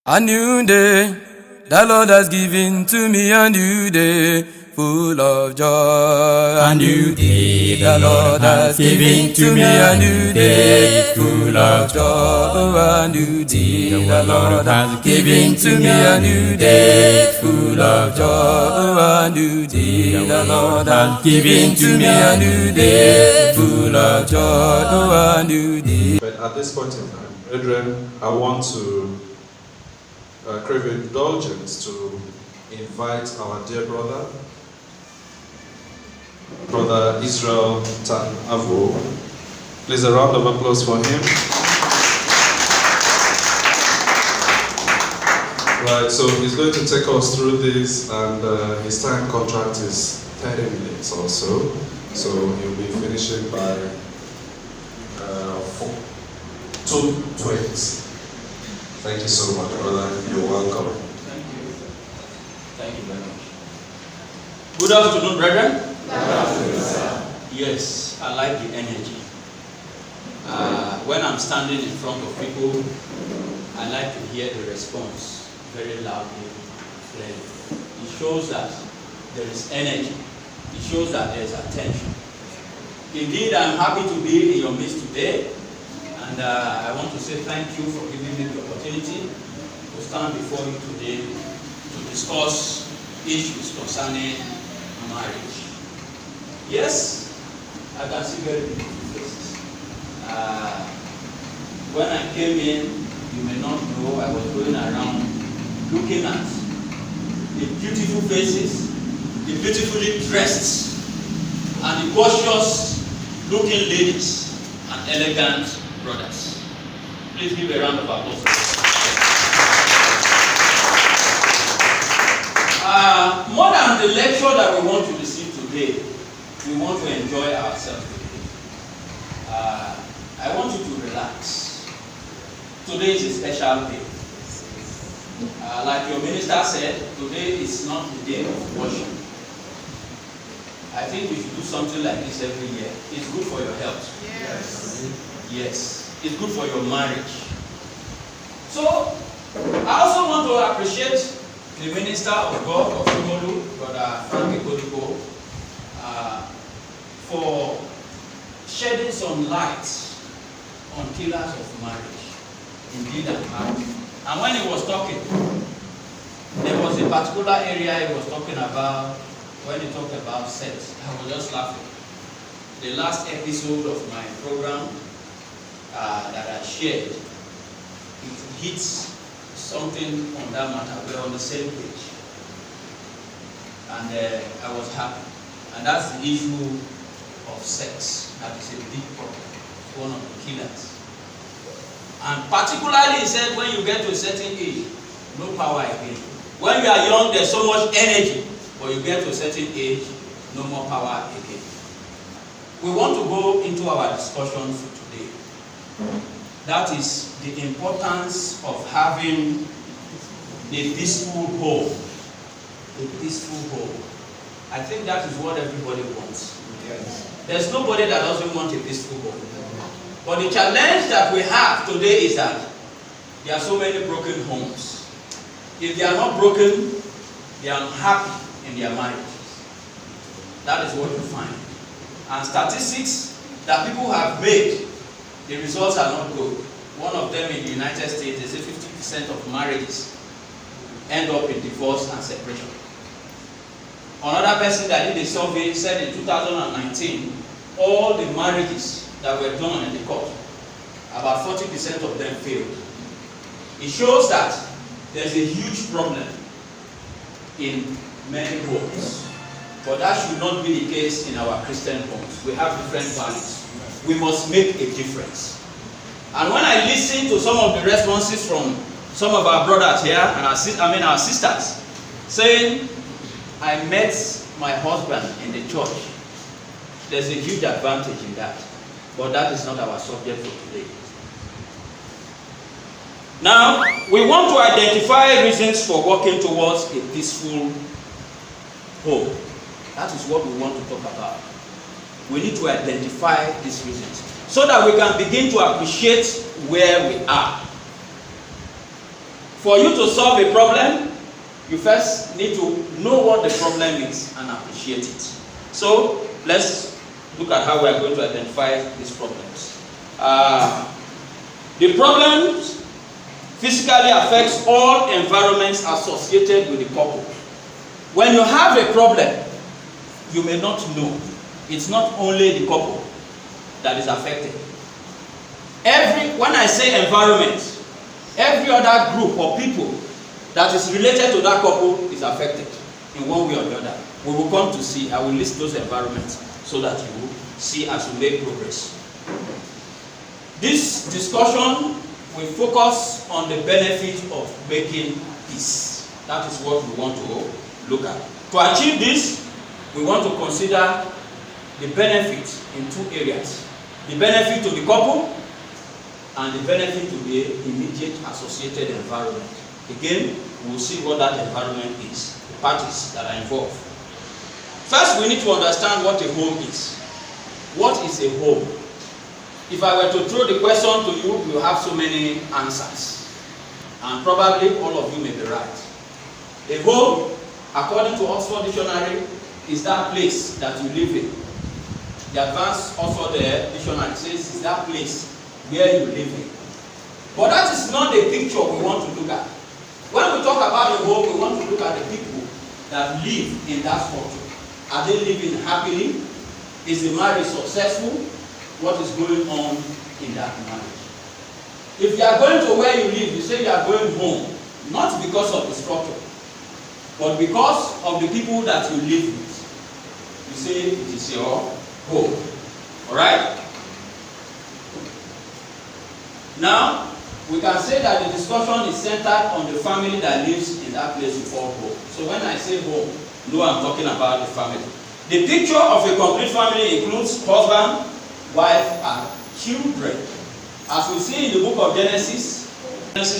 A new day, the Lord has given to me a new day, full of joy. A new day, the Lord has given to me a new day, full of joy. A new day, the Lord has given to me a new day, full of joy. A new day, the Lord has given to me a new day, full of joy. A new day. But at this point in time, brethren, I want to crave indulgence to invite our dear brother, Brother Israel Tan Avo. Please, a round of applause for him. Right, so he's going to take us through this, and his time contract is 30 minutes or so. So he'll be finishing by 2:20. Thank you so much, brother. You're welcome. Thank you. Thank you very much. Good afternoon, brethren. Good afternoon, sir. Yes, I like the energy. When I'm standing in front of people, I like to hear the response very loudly, clearly. It shows that there is energy. It shows that there is attention. Indeed, I'm happy to be in your midst today. And I want to say thank you for giving me the opportunity to stand before you today to discuss issues concerning marriage. Yes, I can see very beautiful faces. When I came in, you may not know, I was going around looking at the beautiful faces, the beautifully dressed, and the gorgeous looking ladies and elegant brothers. Please give a round of applause. More than the lecture that we want to receive today, we want to enjoy ourselves today. I want you to relax. Today is a special day. Like your minister said, today is not the day of worship. I think we should do something like this every year. It's good for your health. Yes, it's good for your marriage. So, I also want to appreciate the Minister of God of Imolu, Brother Frank Ekodipo, for shedding some light on pillars of marriage, indeed and heart. And when he was talking, there was a particular area he was talking about. When he talked about sex, I was just laughing. The last episode of my program that I shared, it hits something on that matter. We're on the same page. And I was happy. And that's the issue of sex. That is a big problem. It's one of the killers. And particularly, he said, when you get to a certain age, no power again. When you are young, there's so much energy. But you get to a certain age, no more power again. We want to go into our discussion for today. That is the importance of having a peaceful home. A peaceful home. I think that is what everybody wants. Yes. There's nobody that doesn't want a peaceful home. But the challenge that we have today is that there are so many broken homes. If they are not broken, they are unhappy in their marriages. That is what you find. And statistics that people have made, the results are not good. One of them in the United States, they say 50% of marriages end up in divorce and separation. Another person that did a survey said in 2019, all the marriages that were done in the court, about 40% of them failed. It shows that there's a huge problem in many homes. But that should not be the case in our Christian homes. We have different values. We must make a difference. And when I listen to some of the responses from some of our brothers here, and our sisters, saying, I met my husband in the church. There's a huge advantage in that. But that is not our subject for today. Now, we want to identify reasons for working towards a peaceful home. That is what we want to talk about. We need to identify these reasons so that we can begin to appreciate where we are. For you to solve a problem, you first need to know what the problem is and appreciate it. So let's look at how we are going to identify these problems. The problems physically affects all environments associated with the couple. When you have a problem, you may not know it's not only the couple that is affected. When I say environment, every other group or people that is related to that couple is affected in one way or the other. We will come to see. I will list those environments so that you will see as we make progress. This discussion will focus on the benefit of making peace. That is what we want to look at. To achieve this, we want to consider the benefit in two areas. The benefit to the couple and the benefit to the immediate associated environment. Again, we will see what that environment is, the parties that are involved. First, we need to understand what a home is. What is a home? If I were to throw the question to you, you have so many answers. And probably all of you may be right. A home, according to Oxford Dictionary, is that place that you live in. The advanced Oxford Dictionary says it's that place where you live in. But that is not the picture we want to look at. When we talk about a home, we want to look at the people that live in that structure. Are they living happily? Is the marriage successful? What is going on in that marriage? If you are going to where you live, you say you are going home, not because of the structure, but because of the people that you live with. You say it is your home. Alright? Now, we can say that the discussion is centered on the family that lives in that place we call home. So when I say home, know I'm talking about the family. The picture of a complete family includes husband, wife, and children. As we see in the book of Genesis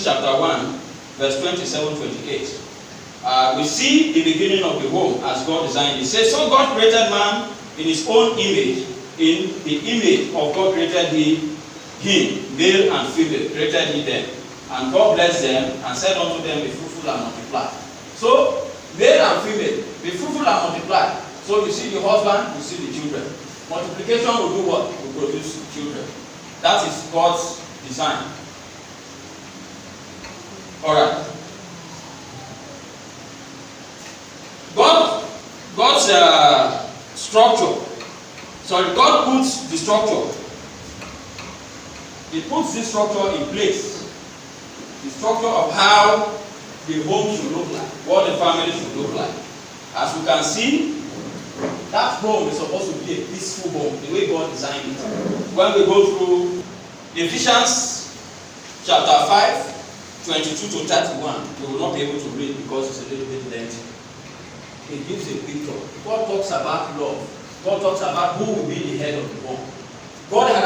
chapter 1, verse 27-28, we see the beginning of the home as God designed it. It says, so God created man in his own image. In the image of God created him, male and female, created he them. And God blessed them and said unto them, be fruitful and multiply. So, male and female, be fruitful and multiply. So you see the husband, you see the children. Multiplication will do what? Will produce children. That is God's design. Alright. God's structure. Sorry, God puts the structure. He puts this structure in place. The structure of how the home should look like, what the family should look like. As we can see, that home is supposed to be a peaceful home, the way God designed it. When we go through Ephesians chapter 5, 22-31, we will not be able to read because it's a little bit lengthy. It gives a picture. God talks about love. God talks about who will be the head of the home. God had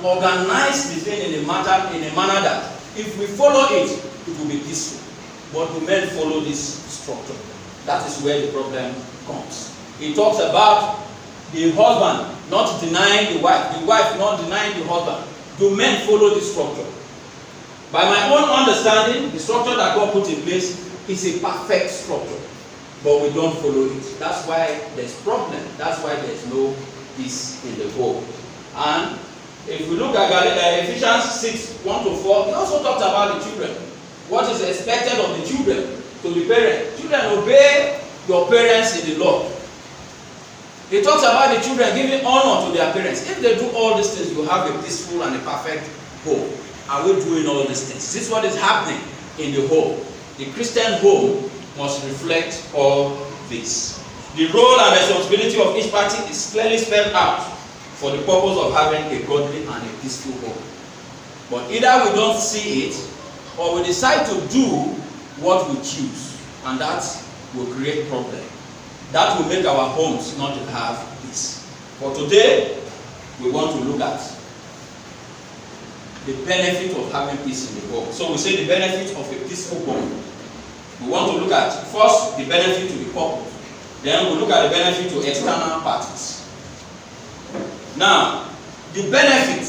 organized the thing in a manner that if we follow it, it will be peaceful. But we men follow this structure. That is where the problem comes. He talks about the husband not denying the wife not denying the husband. Do men follow this structure? By my own understanding, the structure that God put in place is a perfect structure. But we don't follow it. That's why there's problem. That's why there's no peace in the home. And if we look at Ephesians 6, 1-4, he also talks about the children. What is expected of the children to the parents? Children, obey your parents in the Lord. He talks about the children giving honor to their parents. If they do all these things, you have a peaceful and a perfect home. Are we doing all these things? This is what is happening in the home. The Christian home must reflect all this. The role and responsibility of each party is clearly spelled out for the purpose of having a godly and a peaceful home. But either we don't see it, or we decide to do what we choose, and that will create problem. That will make our homes not to have peace. But today, we want to look at the benefit of having peace in the home. So we say the benefit of a peaceful home. We want to look at first the benefit to the couple. Then we'll look at the benefit to external parties. Now, the benefit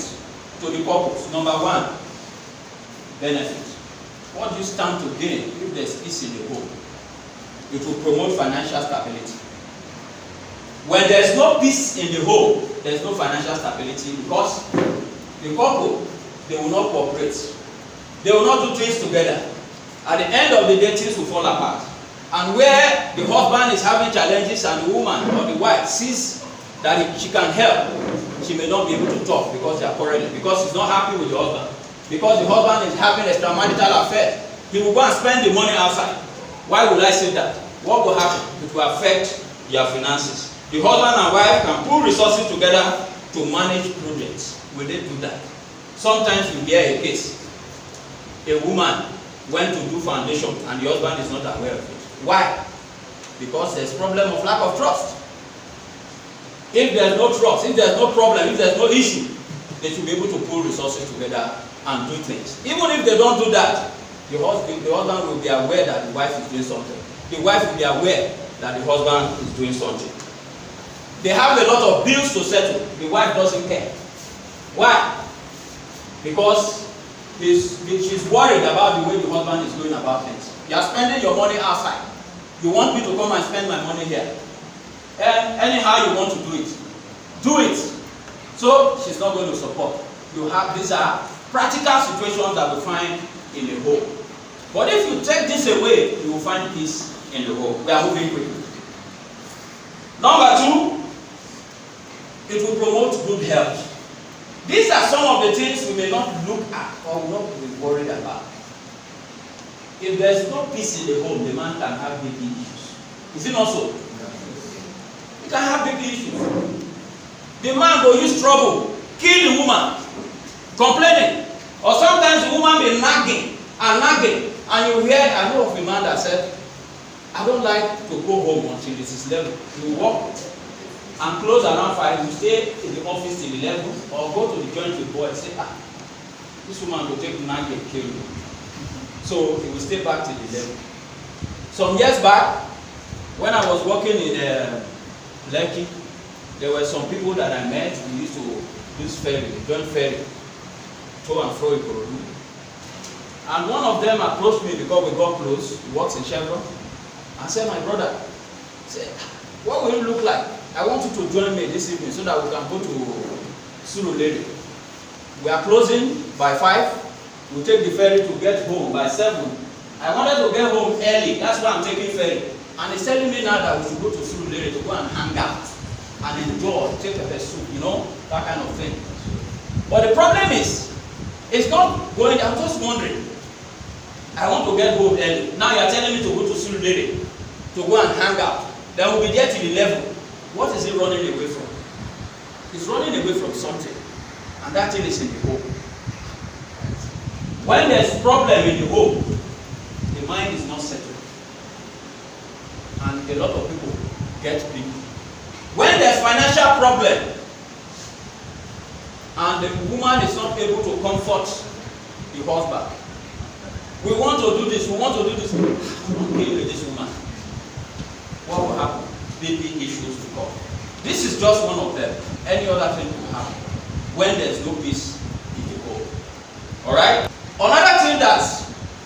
to the couples. Number one, benefit. what do you stand to gain if there's peace in the home? It will promote financial stability. When there's no peace in the home, there's no financial stability because the couple, they will not cooperate. They will not do things together. At the end of the day, things will fall apart. And where the husband is having challenges and the woman or the wife sees that she can help, she may not be able to talk because they are quarreling, because she's not happy with the husband. Because the husband is having extramarital affair, he will go and spend the money outside. Why would I say that? What will happen? It will affect your finances. The husband and wife can pool resources together to manage projects. Will they do that? Sometimes you hear a case. A woman went to do foundation and the husband is not aware of it. Why? Because there's problem of lack of trust. If there's no trust, if there's no problem, if there's no issue, they should be able to pull resources together and do things. Even if they don't do that, the husband will be aware that the wife is doing something. The wife will be aware that the husband is doing something. They have a lot of bills to settle. The wife doesn't care. Why? Because she's worried about the way the husband is going about things. You are spending your money outside. You want me to come and spend my money here. And anyhow you want to do it. Do it. So she's not going to support. These are practical situations that we find in the home. But if you take this away, you will find peace in the home. We are moving quickly. Number 2, it will promote good health. These are some of the things we may not look at or will not be worried about. If there is no peace in the home, the man can have big issues. Is it not so? He can have big issues. The man will use trouble, kill the woman, complaining. Or sometimes the woman be nagging and nagging. And you hear, I know of a man that said, I don't like to go home until it is 11. You walk and close around 5. You stay in the office till 11 or go to the joint with boy and say, this woman will take nag and kill you. So he will stay back till 11. Some years back, when I was working in Lekki, there were some people that I met. We used to use ferry, joint ferry, to and fro in Ikorodu. And one of them approached me because we got close. He works in Chevron. I said, my brother, what will you look like? I want you to join me this evening so that we can go to Surulere. We are closing by 5. We'll take the ferry to get home by 7. I wanted to get home early. That's why I'm taking ferry. And he's telling me now that we should go to Surulere to go and hang out and enjoy, take a soup, that kind of thing. But the problem is, it's not going. I'm just wondering. I want to get home early. Now you're telling me to go to Surulere to go and hang out. Then we'll be there till 11. What is he running away from? He's running away from something. And that thing is in the home. When there's problem in the home, the mind is not settled. And a lot of people get big. When there's financial problem, and the woman is not able to comfort the husband, we want to do this, we want to do this. I'm not dealing with this woman. What will happen? Big issues to come. This is just one of them. Any other thing will happen when there's no peace in the home. Alright? Another thing that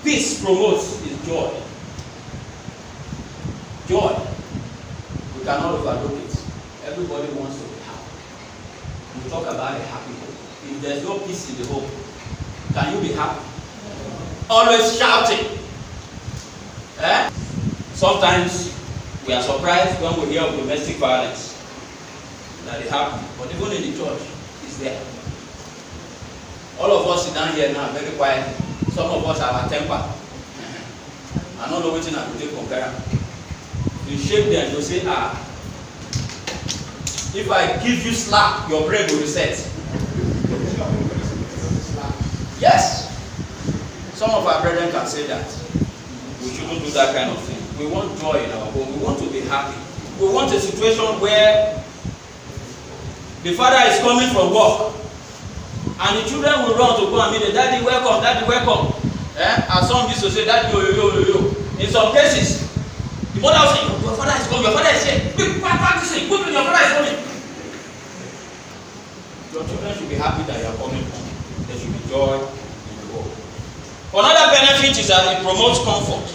peace promotes is joy. Joy. We cannot overlook it. Everybody wants to be happy. We talk about a happy home. If there's no peace in the home, can you be happy? Always shouting. Sometimes we are surprised when we hear of domestic violence that it happens. But even in the church, it's there. All of us sit down here now very quiet. Some of us have a temper. I don't know which I could take compare. You shake them, you say, if I give you slap, your brain will reset. Yes. Some of our brethren can say that. We shouldn't do that kind of thing. We want joy in our home. We want to be happy. We want a situation where the father is coming from work and the children will run to go and meet the daddy, welcome, daddy, welcome. As some used to say, daddy, yo. In some cases, the mother will say, your father is coming, your father is here. Quick, practicing, quickly, your father is coming. Your children should be happy that you are coming home. There should be joy in the home. Another benefit is that it promotes comfort.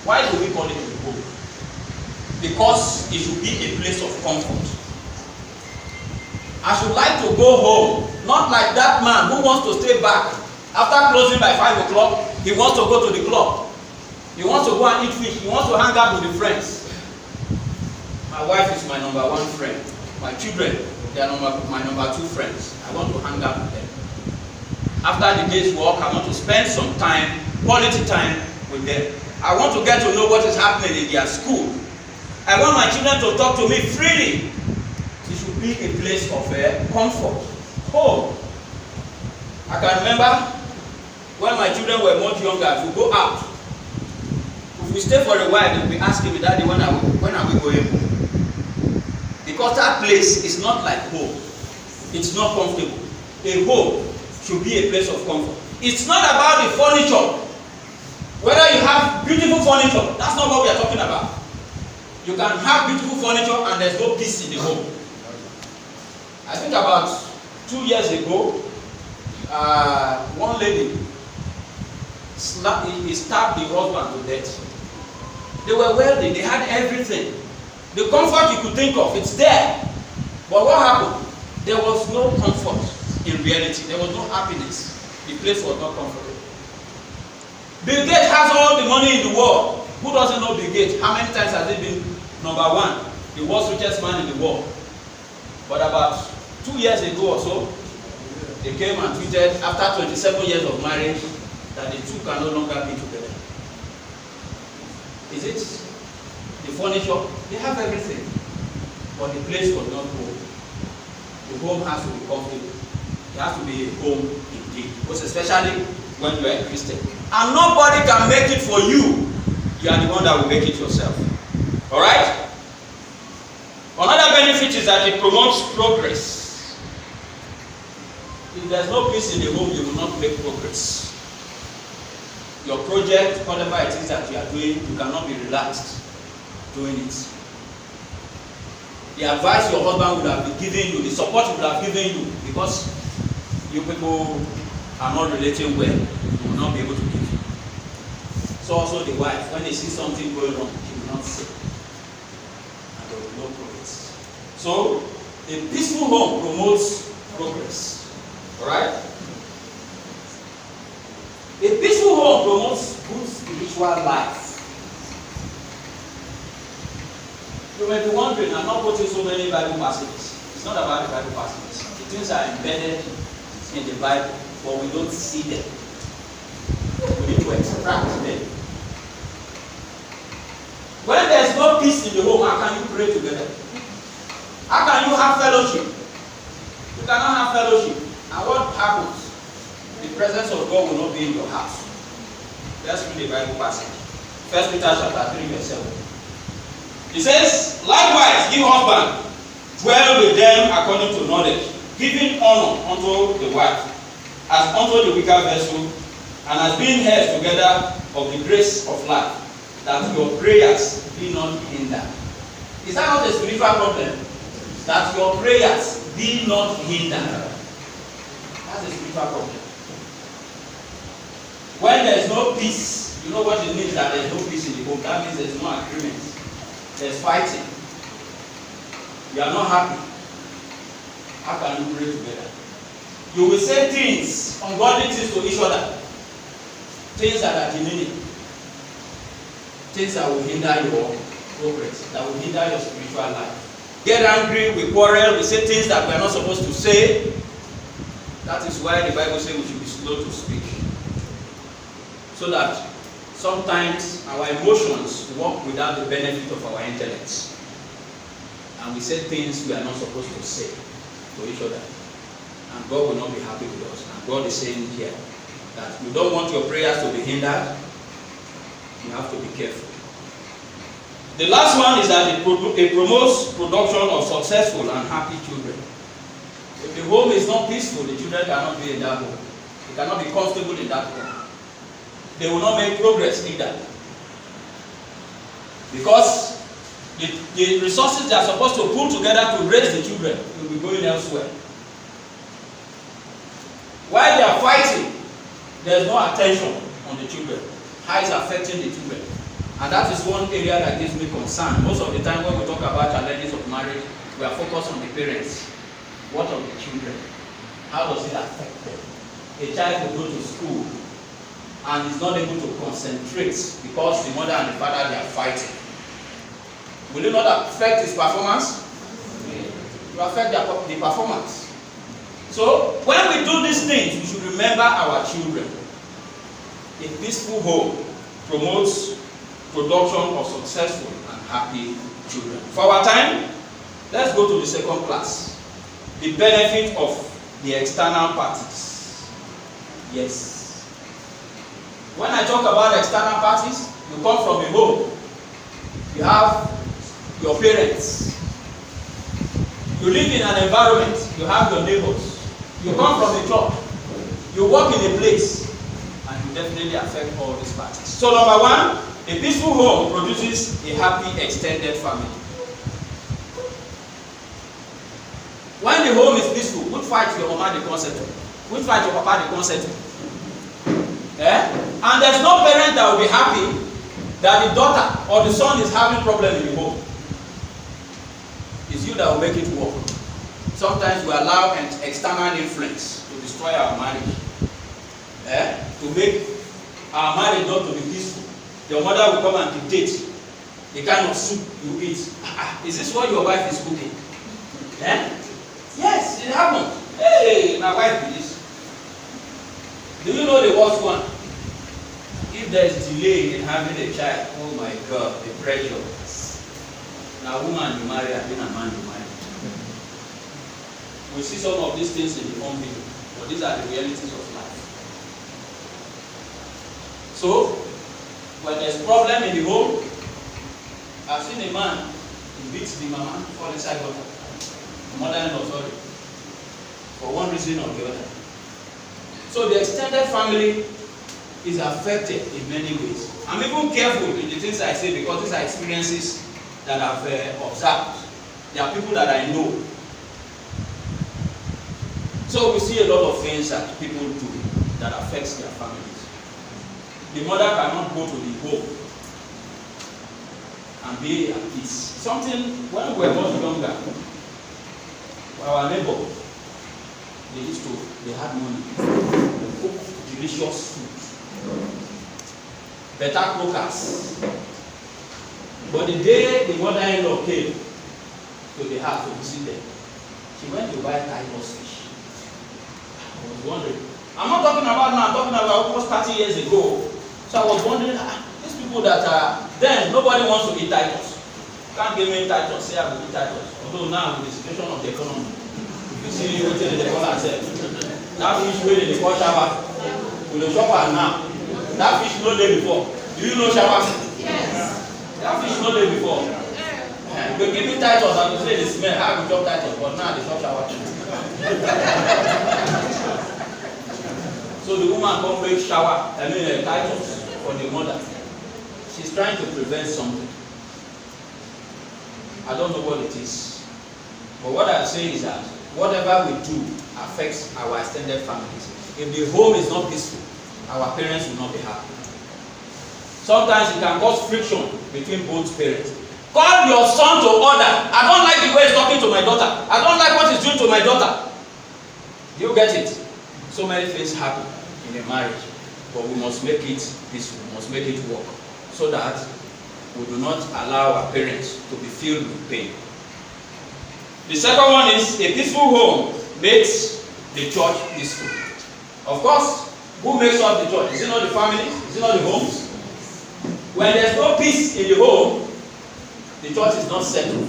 Why do we call it a home? Because it should be a place of comfort. I should like to go home, not like that man who wants to stay back. After closing by 5 o'clock, he wants to go to the club. He wants to go and eat fish. He wants to hang out with the friends. My wife is my number 1 friend. My children, they are my number 2 friends. I want to hang out with them. After the day's work, I want to spend some time, quality time with them. I want to get to know what is happening in their school. I want my children to talk to me freely. It should be a place of comfort, home. I can remember when my children were much younger, if we go out, if we stay for a while, they'll be asking me, Daddy, when are we going home? Because that place is not like home. It's not comfortable. A home should be a place of comfort. It's not about the furniture. Whether you have beautiful furniture, that's not what we are talking about. You can have beautiful furniture and there's no peace in the home. I think about 2 years ago, one lady stabbed the husband to death. They were wealthy, they had everything. The comfort you could think of, it's there. But what happened? There was no comfort in reality. There was no happiness. The place was not comfortable. Bill Gates has all the money in the world. Who doesn't know Bill Gates? How many times has he been number 1, the world's richest man in the world? But about 2 years ago or so, they came and tweeted after 27 years of marriage that the two can no longer be together. Is it the furniture? They have everything, but the place was not home. The home has to be comfortable. It has to be a home indeed, most especially when you are a Christian. And nobody can make it for you. You are the one that will make it yourself. All right? Another benefit is that it promotes progress. If there's no peace in the home, you will not make progress. Your project, whatever it is that you are doing, you cannot be relaxed doing it. The advice your husband would have been giving you, the support he would have given you, because you people are not relating well, you will not be able to give you. So also the wife, when they see something going on, she will not say. And there will be no progress. So, a peaceful home promotes progress. Alright? A peaceful home promotes good spiritual life. You may be wondering, I'm not quoting so many Bible passages. It's not about the Bible passages. The things are embedded in the Bible, but we don't see them. We need to extract them. When there's no peace in the home, how can you pray together? How can you have fellowship? You cannot have fellowship. And what happens? The presence of God will not be in your house. Let's read the Bible passage. 1 Peter chapter 3 verse 7. It says, likewise, ye husbands, dwell with them according to knowledge, giving honor unto the wife, as unto the weaker vessel, and as being heirs together of the grace of life, that your prayers be not hindered. Is that not a spiritual problem? That your prayers be not hindered. That's a spiritual problem. When there is no peace, you know what it means that there is no peace in the home. That means there is no agreement. There's fighting. You are not happy. How can you pray together? You will say things, ungodly things to each other. Things that are demeaning. Things that will hinder your progress, that will hinder your spiritual life. Get angry, we quarrel, we say things that we are not supposed to say. That is why the Bible says we should be slow to speak. So that sometimes our emotions work without the benefit of our intellect. And we say things we are not supposed to say to each other. And God will not be happy with us. And God is saying here that you don't want your prayers to be hindered. You have to be careful. The last one is that it promotes production of successful and happy children. If the home is not peaceful, the children cannot be in that home. They cannot be comfortable in that home. They will not make progress either. Because the resources they are supposed to pull together to raise the children will be going elsewhere. While they are fighting, There's no attention on the children. How is affecting the children? And that is one area that gives me concern. Most of the time when we talk about challenges of marriage, we are focused on the parents. What of the children? How does it affect them? A child will go to school and is not able to concentrate because the mother and the father, they are fighting. Will it not affect his performance? It will affect the performance. So when we do these things, we should remember our children. A peaceful home promotes production of successful and happy children. For our time, let's go to the second class. The benefit of the external parties. Yes. When I talk about external parties, you come from a home. You have your parents. You live in an environment. You have your neighbors. You come from a church. You work in a place. And you definitely affect all these parties. So number one, a peaceful home produces a happy extended family. When the home is peaceful, which fight your mama the consent? Which fight your papa the consent? And there's no parent that will be happy that the daughter or the son is having problem in the home. It's you that will make it work. Sometimes we allow an external influence to destroy our marriage. To make our marriage not to be peaceful. Your mother will come and dictate the kind of soup you eat. Is this what your wife is cooking? Yes, it happens. Hey, my wife did this. Do you know the worst one? If there is delay in having a child, oh my God, the pressure. Now, woman you marry, and then a man you marry. We see some of these things in the home video, but these are the realities of life. So, when there's problem in the home, I've seen a man who beats the mama, fall inside water. Mother-in-law, sorry, for one reason or the other. So the extended family is affected in many ways. I'm even careful in the things I say because these are experiences that I've observed. There are people that I know. So we see a lot of things that people do that affects their families. The mother cannot go to the home and be at peace. Something, when we were much younger, our neighbor, they had money. They cook delicious food. Better cookers. But the day the mother-in-law came to the house to visit them, she went to buy Titus fish. I was wondering. I'm not talking about now, I'm talking about almost 30 years ago. So I was wondering, these people that are, then nobody wants to eat Titus. Can't give me Titus, say I will eat Titus. Although now with the situation of the economy, you see what they call ourselves. That fish wey dey call shower, we dey chop am now. That fish no dey before. Do you know shower? Yes. That fish no dey before. They give me Titus and you say the smell, how we chop Titus, but now they chop shower. So the woman come make Titus for the mother. She's trying to prevent something. I don't know what it is. But what I say is that whatever we do affects our extended families. If the home is not peaceful, our parents will not be happy. Sometimes it can cause friction between both parents. Call your son to order. I don't like the way he's talking to my daughter. I don't like what he's doing to my daughter. You get it? So many things happen in a marriage, but we must make it peaceful. We must make it work so that we do not allow our parents to be filled with pain. The second one is a peaceful home makes the church peaceful. Of course, who makes up the church? Is it not the families? Is it not the homes? When there's no peace in the home, the church is not settled.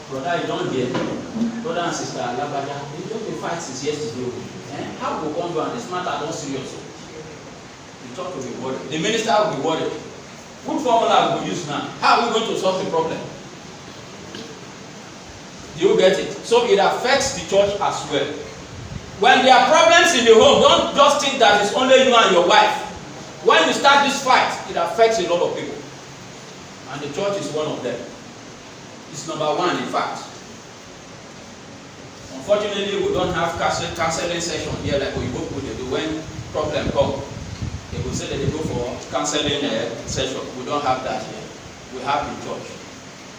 Brother, you don't hear. Brother and sister, you don't be fight since yesterday. How will come down? This matter don't serious. The church will be worried. The minister will be worried. What formula will we use now? How are we going to solve the problem? Do you get it? So it affects the church as well. When there are problems in the home, don't just think that it's only you and your wife. When you start this fight, it affects a lot of people. And the church is one of them. It's number one, in fact. Unfortunately, we don't have counseling session here like we both would do when problem come, they will say that they go for counseling session. We don't have that here. We have the church,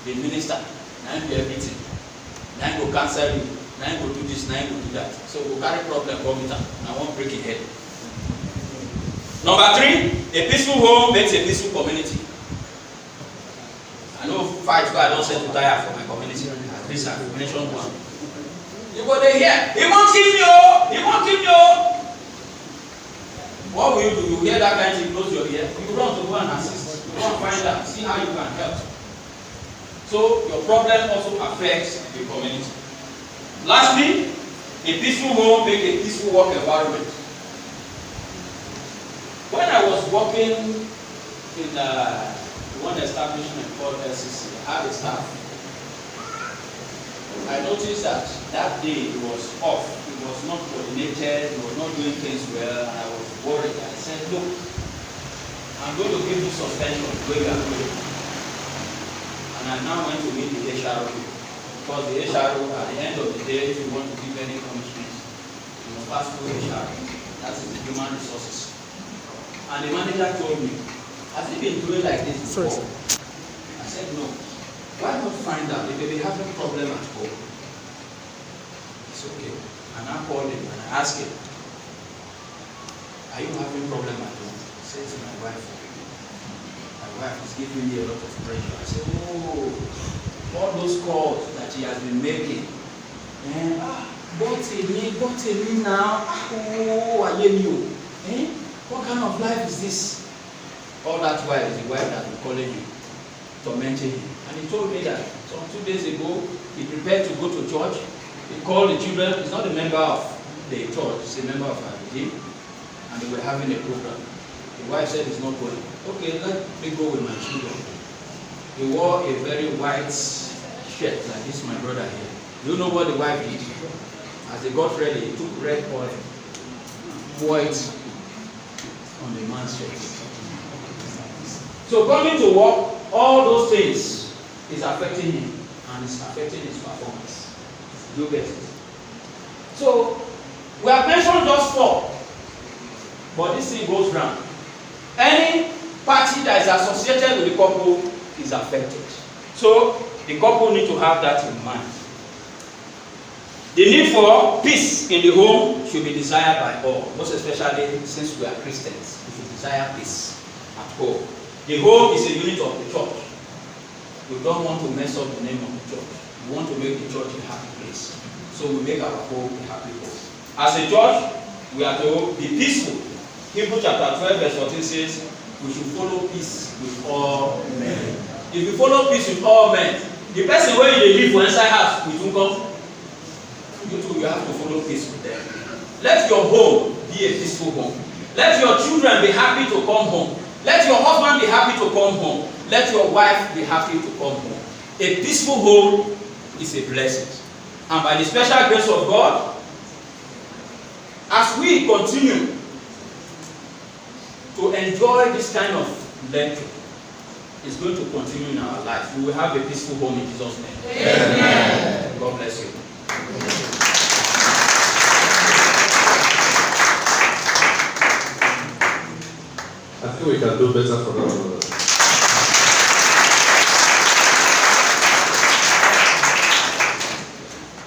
the minister, now do everything. Now go cancel you, now go do this, now go do that. So we carry problem come with them. I won't break it head. Number 3, a peaceful home makes a peaceful community. I know fight, but I don't set to tire for my community. At least I mentioned one. You go there here. He won't kill you. He won't kill you. What will you do? You hear that kind of thing, close your ear. You run to go and assist. You go and find out, see how you can help. So your problem also affects the community. Lastly, a peaceful home makes a peaceful work environment. When I was working in one establishment called LCC, I had a staff. I noticed that day it was off. It was not coordinated. It was not doing things well. And I was worried. I said, look, I'm going to give you suspension where you are going. And I now went to meet the HRO. Because the HRO, at the end of the day, if you want to give any punishment, you must pass through HRO. That is the human resources. And the manager told me, has he been doing like this before? I said, no. Why not find out if they have a problem at home? It's okay. And I called him and I asked him, are you having problem at home? He said to my wife, is giving me a lot of pressure. I said, oh, all those calls that he has been making. And got me now. Oh, I hear you. What kind of life is this? All that while is the wife that will calling you, tormenting him. And he told me that some 2 days ago, he prepared to go to church. He called the children. He's not a member of the church, he's a member of our team. And they were having a program. The wife said he's not going. Okay, let me go with my children. He wore a very white shirt like this, my brother here. Do you know what the wife did? As they got ready, he took red oil, white on the man's shirt. So coming to work, all those things is affecting him and it's affecting his performance. You get it? So we have mentioned just 4, but this thing goes round. Any party that is associated with the couple is affected. So the couple need to have that in mind. The need for peace in the home should be desired by all, most especially since we are Christians. We should desire peace at home. The home is a unit of the church. We don't want to mess up the name of the church. We want to make the church a happy place. So we make our home a happy place. As a church, we are to be peaceful. Hebrews chapter 12 verse 14 says, we should follow peace with all men. If you follow peace with all men, the person where you live for inside house, we don't come. You too, you have to follow peace with them. Let your home be a peaceful home. Let your children be happy to come home. Let your husband be happy to come home. Let your wife be happy to come home. A peaceful home is a blessing. And by the special grace of God, as we continue to enjoy this kind of lecture, it's going to continue in our life. We will have a peaceful home in Jesus' name. Amen. God bless you. I think we can do better for that.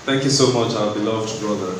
Thank you so much, our beloved brother.